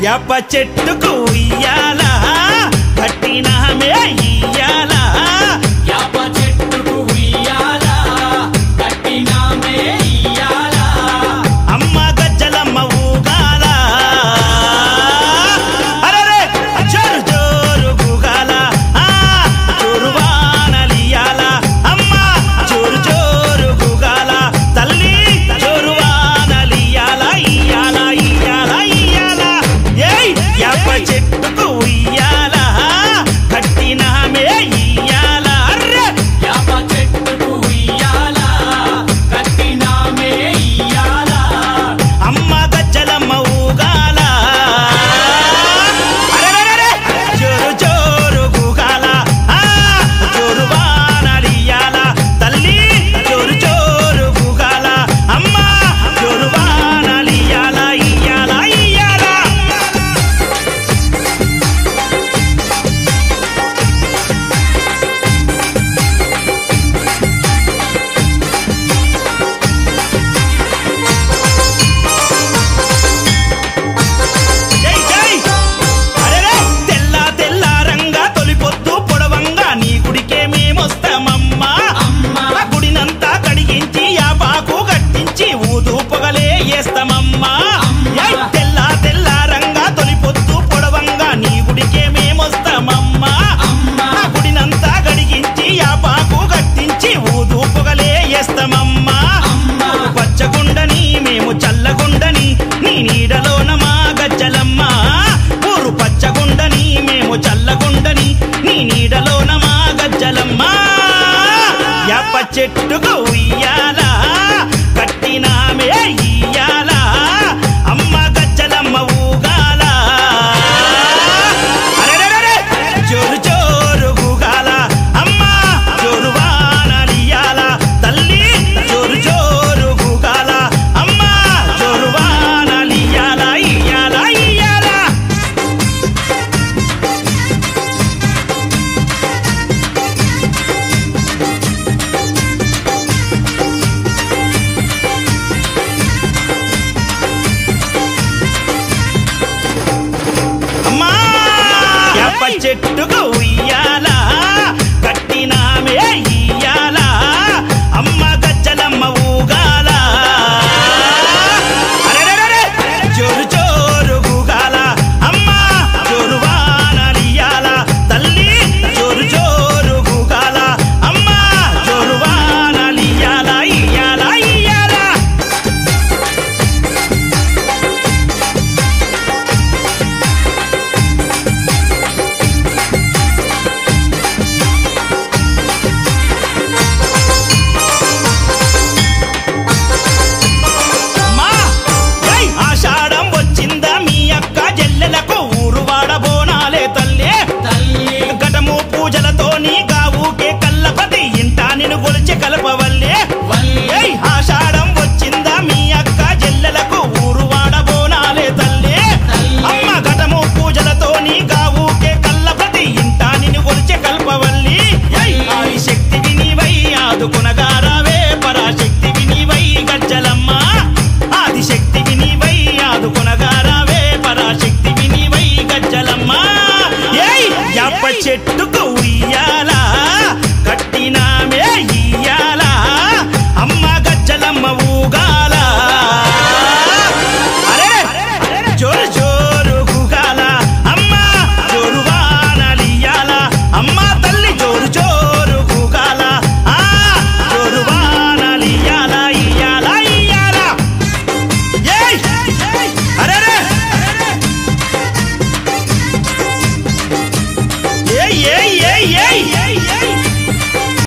యాప చెట్టుకు ఉయ్యాలా కట్టినామే ఇయ్యాలా యాప చెట్టుకు ఉయ్యాలా కట్టినామే ఇయ్యాలా అమ్మ గజ్జలమ్మ ఊగాల అరెరే జోరు జోరు ఊగాల జోరు వానలియాల అమ్మ జోరు జోరు ఊగాల తల్లి జోరు వానలియాల ఇయ్యాల ఇయ్యాల ఇయ్యాల ఏయ్ యాప చెట్టుకు ఉయ్యాల కట్టినామే ఇయ్యాల అర్రే యాప చెట్టుకు ఉయ్యాలా కట్టినామే ఇయ్యాలా అమ్మ గజ్జలమ్మ ఊగాల అరెరెరెరె జోరు జోరు ఊగాల జోరు వానలియాల తల్లి జోరు జోరు ఊగాల అమ్మ జోరు వానలియాల ఇయ్యాల ఇయ్యాల జై జై అరెరే తెల్ల తెల్ల రంగా తొలిపొద్దు పొడవంగా నీ గుడికే మేమొస్తామమ్మా అమ్మా గుడినంతా కడిగించి యాపాకు గట్టించి ఊదు పొగలే వేస్తామమ్మా ఏయ్ తెల్ల తెల్ల రంగా తొలిపొద్దు పొడవంగా నీ గుడికే మేమొస్తామమ్మా అమ్మా గుడినంతా కడిగించి యాపాకు గట్టించి ఊదు పొగలే వేస్తామమ్మా అమ్మా పచ్చగుండని మేము చల్లగుండని నీ నీడలోన మా గజ్జలమ్మ ఊరు పచ్చగుండని మేము చల్లగుండని నీ నీడలోన మా గజ్జలమ్మ యాప చెట్టుకు ఉయ్యాల కట్టినామే ఇయ్యాల అమ్మ గజ్జలమ్మ ఊగాల అరెరెరెరె జోరు జోరు ఊగాల అమ్మ జోరు వానలియాల తల్లి జోరు జోరు ఊగాల అమ్మ జోరు వానలియాల ఇయ్యాల ఇయ్యాల అమ్మా యాప చెట్టుకు ఉయ్యాల కట్టినామే ఇయ్యాల అమ్మ గజ్జలమ్మ ఊగాల అరెరెరెరె జోరు జోరు ఊగాల అమ్మ జోరు వానలియాల తల్లి జోరు జోరు ఊగాల అమ్మ జోరు వానలియాల ఇయ్యాల ఇయ్యాల అమ్మా ఏయ్ ఆషాఢం వచ్చిందా మీ అక్క జల్లెలకు ఊరు వాడబోనాలే తల్లి తల్లి ఘటము పూజలతో నీ గావుకే కల్లపతి ఇంట నిన్ను గొలిచి కలపవల్లే వల్లి ఏయ్ ఆషాఢం వచ్చిందా మీ అక్క జల్లెలకు ఊరు వాడబోనాలే తల్లి అమ్మ ఘటము పూజలతో నీ గావుకే కల్లపతి ఇంట నిన్ను గొలిచి కల్పవల్లి ఏయ్ ఆది శక్తి వినివై ఆదుకునగారావే పరాశక్తి వినివై గజ్జలమ్మ ఆది శక్తి వినివై ఆదుకునగారావే పరాశక్తి వినివై గజ్జలమ్మ ఏయ్ యాప చెట్టుకు ఉయ్యాల కట్టినా